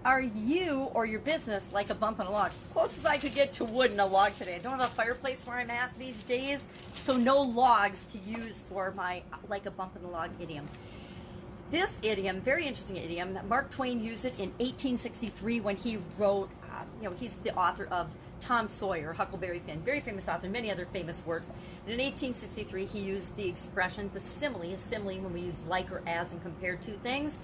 Are you or your business like a bump on a log? Close as I could get to wood and a log today. I don't have a fireplace where I'm at these days, so no logs to use for my like a bump on the log idiom. This idiom, very interesting idiom, Mark Twain used it in 1863 when he wrote, he's the author of Tom Sawyer, Huckleberry Finn, very famous author, many other famous works. And in 1863, he used the expression, the simile, a simile when we use like or as and compare two things.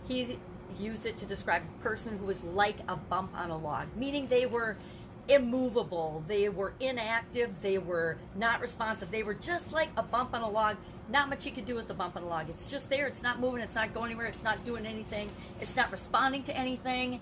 He used it to describe a person who was like a bump on a log, meaning they were immovable, they were inactive, they were not responsive, they were just like a bump on a log. Not much you could do with the bump on a log. It's just there, it's not moving, it's not going anywhere, it's not doing anything, it's not responding to anything.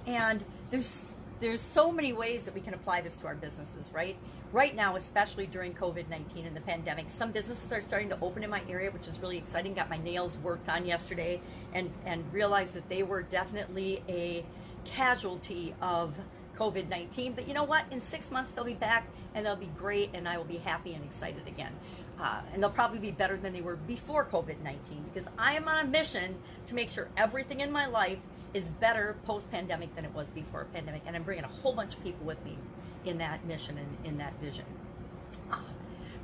And there's so many ways that we can apply this to our businesses, right? Right now, especially during COVID-19 and the pandemic, some businesses are starting to open in my area, which is really exciting. Got my nails worked on yesterday and realized that they were definitely a casualty of COVID-19. But you know what? In 6 months, they'll be back and they'll be great and I will be happy and excited again. And they'll probably be better than they were before COVID-19 because I am on a mission to make sure everything in my life is better post-pandemic than it was before pandemic, and I'm bringing a whole bunch of people with me in that mission and in that vision.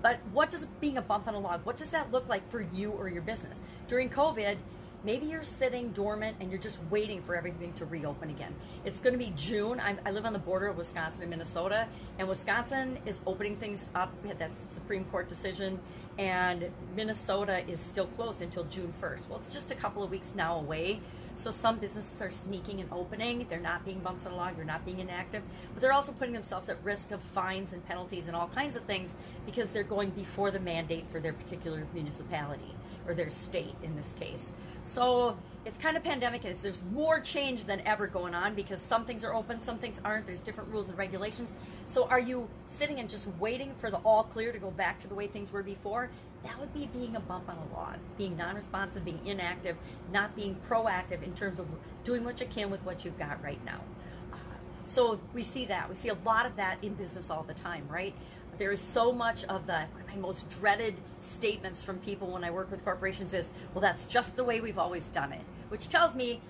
But what does being a bump on a log, what does that look like for you or your business? During COVID, maybe you're sitting dormant and you're just waiting for everything to reopen again. It's going to be June. I live on the border of Wisconsin and Minnesota, and Wisconsin is opening things up. We had that Supreme Court decision, and Minnesota is still closed until June 1st. Well, it's just a couple of weeks now away. So some businesses are sneaking and opening. They're not being bumps on a log. They're not being inactive. But they're also putting themselves at risk of fines and penalties and all kinds of things because they're going before the mandate for their particular municipality or their state in this case. So it's kind of pandemic, and there's more change than ever going on because some things are open, some things aren't. There's different rules and regulations. So are you sitting and just waiting for the all clear to go back to the way things were before? That would be being a bump on a log, being non-responsive, being inactive, not being proactive in terms of doing what you can with what you've got right now. So we see that. We see a lot of that in business all the time, right? There is so much of one of my most dreaded statements from people when I work with corporations is, well, that's just the way we've always done it, which tells me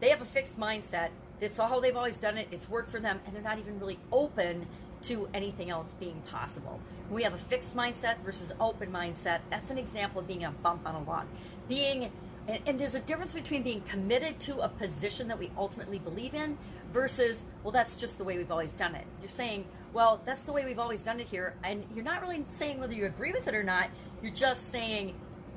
they have a fixed mindset. It's how they've always done it. It's worked for them, and they're not even really open to anything else being possible. When we have a fixed mindset versus open mindset, that's an example of being a bump on a log. And there's a difference between being committed to a position that we ultimately believe in versus, well, that's just the way we've always done it. You're saying, well, that's the way we've always done it here, and you're not really saying whether you agree with it or not. You're just saying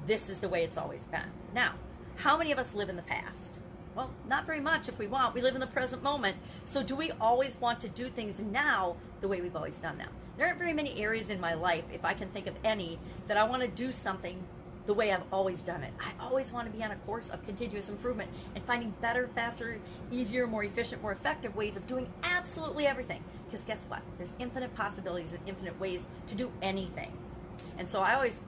this is the way it's always been. Now, how many of us live in the past? Well, not very much if we want. We live in the present moment. So do we always want to do things now the way we've always done them? There aren't very many areas in my life, if I can think of any, that I want to do something the way I've always done it. I always want to be on a course of continuous improvement and finding better, faster, easier, more efficient, more effective ways of doing absolutely everything. Because guess what? There's infinite possibilities and infinite ways to do anything. And so I always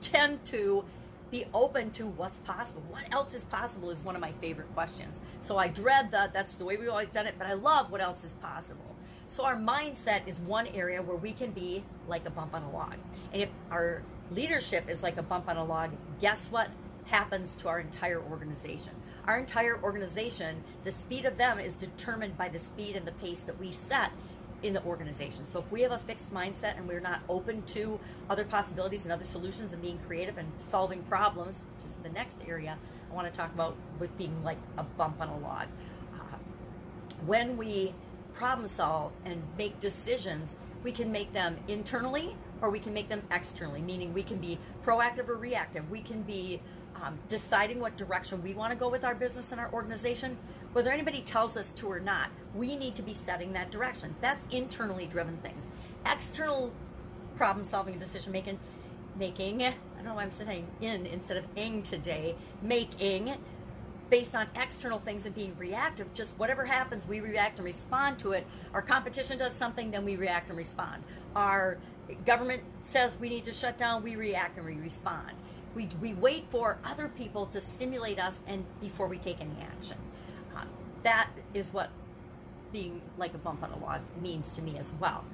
tend to be open to what's possible. What else is possible is one of my favorite questions. So I dread that's the way we've always done it, but I love what else is possible. So our mindset is one area where we can be like a bump on a log. And if our leadership is like a bump on a log, guess what happens to our entire organization? Our entire organization, the speed of them is determined by the speed and the pace that we set in the organization. So if we have a fixed mindset and we're not open to other possibilities and other solutions and being creative and solving problems, which is the next area I want to talk about with being like a bump on a log. When we problem solve and make decisions, we can make them internally or we can make them externally, meaning we can be proactive or reactive. We can be deciding what direction we want to go with our business and our organization. Whether anybody tells us to or not, we need to be setting that direction. That's internally driven things. External problem solving and decision making, I don't know why I'm saying in instead of ing today, making based on external things and being reactive, just whatever happens, we react and respond to it. Our competition does something, then we react and respond. Our government says we need to shut down, we react and we respond. We wait for other people to stimulate us and before we take any action. That is what being like a bump on a log means to me as well.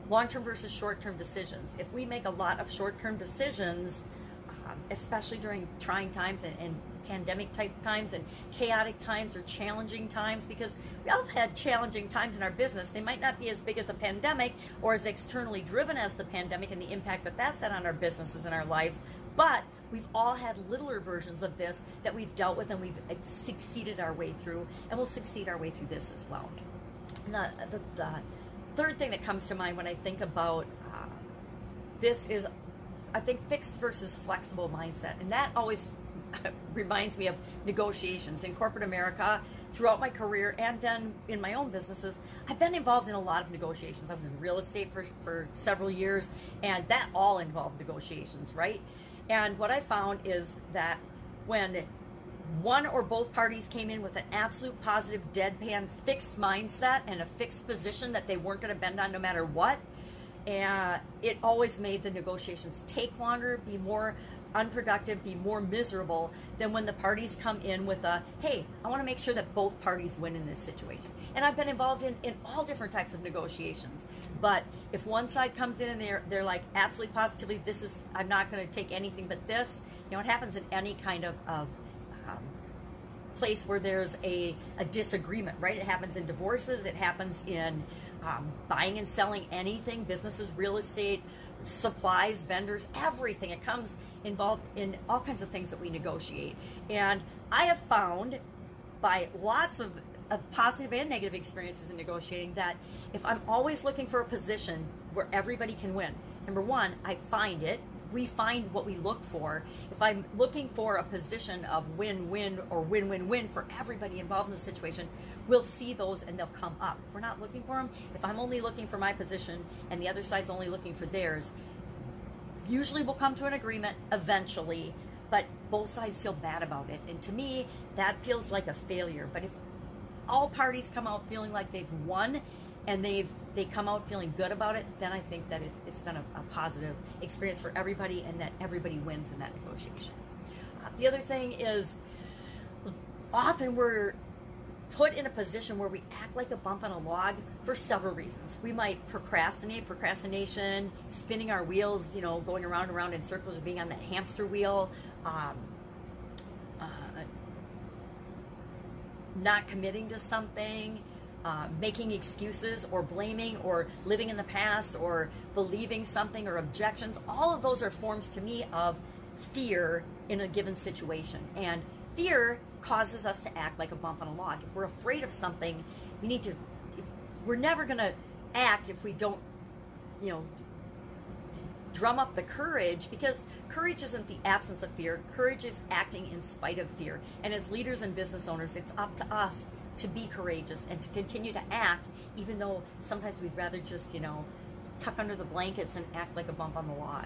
Long-term versus short-term decisions. If we make a lot of short-term decisions, especially during trying times and pandemic type times and chaotic times or challenging times, because we all have had challenging times in our business. They might not be as big as a pandemic or as externally driven as the pandemic and the impact that that's had on our businesses and our lives, but we've all had littler versions of this that we've dealt with and we've succeeded our way through, and we'll succeed our way through this as well. And the third thing that comes to mind when I think about this is, I think, fixed versus flexible mindset. And that always reminds me of negotiations. In corporate America, throughout my career, and then in my own businesses, I've been involved in a lot of negotiations. I was in real estate for several years, and that all involved negotiations, right? And what I found is that when one or both parties came in with an absolute positive, deadpan, fixed mindset and a fixed position that they weren't going to bend on no matter what, and it always made the negotiations take longer, be more unproductive, be more miserable than when the parties come in with a, hey, I want to make sure that both parties win in this situation. And I've been involved in all different types of negotiations. But if one side comes in and they're like, absolutely positively, I'm not going to take anything but this, it happens in any kind of place where there's a disagreement, right? It happens in divorces, it happens in buying and selling anything, businesses, real estate, supplies, vendors, everything. It comes involved in all kinds of things that we negotiate. And I have found by lots of positive and negative experiences in negotiating that if I'm always looking for a position where everybody can win, number one, I find it. We find what we look for. If I'm looking for a position of win-win or win-win-win for everybody involved in the situation, we'll see those and they'll come up. If we're not looking for them, if I'm only looking for my position and the other side's only looking for theirs, usually we'll come to an agreement eventually, but both sides feel bad about it. And to me, that feels like a failure. But if all parties come out feeling like they've won and they come out feeling good about it, then I think that it's been a positive experience for everybody and that everybody wins in that negotiation. The other thing is, often we're put in a position where we act like a bump on a log for several reasons. We might procrastination, spinning our wheels, going around and around in circles or being on that hamster wheel, not committing to something, making excuses or blaming or living in the past or believing something or objections. All of those are forms to me of fear in a given situation. And fear causes us to act like a bump on a log. If we're afraid of something, we're never going to act if we don't, drum up the courage, because courage isn't the absence of fear. Courage is acting in spite of fear. And as leaders and business owners, it's up to us to be courageous and to continue to act, even though sometimes we'd rather just, tuck under the blankets and act like a bump on the log.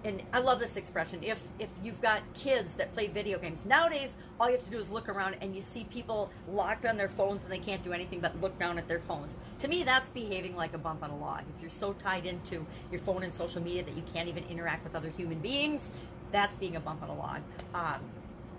And I love this expression. If you've got kids that play video games, nowadays all you have to do is look around and you see people locked on their phones and they can't do anything but look down at their phones. To me, that's behaving like a bump on a log. If you're so tied into your phone and social media that you can't even interact with other human beings, that's being a bump on a log.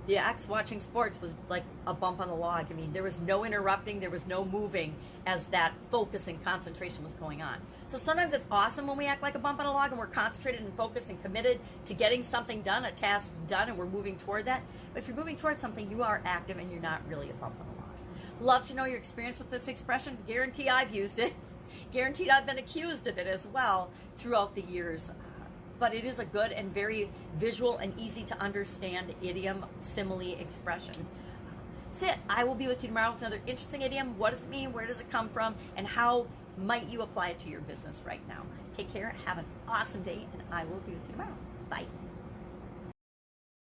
The ex watching sports was like a bump on the log. I mean, there was no interrupting, there was no moving as that focus and concentration was going on. So sometimes it's awesome when we act like a bump on a log and we're concentrated and focused and committed to getting something done, a task done, and we're moving toward that. But if you're moving towards something, you are active and you're not really a bump on a log. Love to know your experience with this expression. Guarantee I've used it. Guaranteed I've been accused of it as well throughout the years. But it is a good and very visual and easy to understand idiom, simile, expression. That's it. I will be with you tomorrow with another interesting idiom. What does it mean? Where does it come from? And how might you apply it to your business right now? Take care. Have an awesome day, and I will be with you tomorrow. Bye.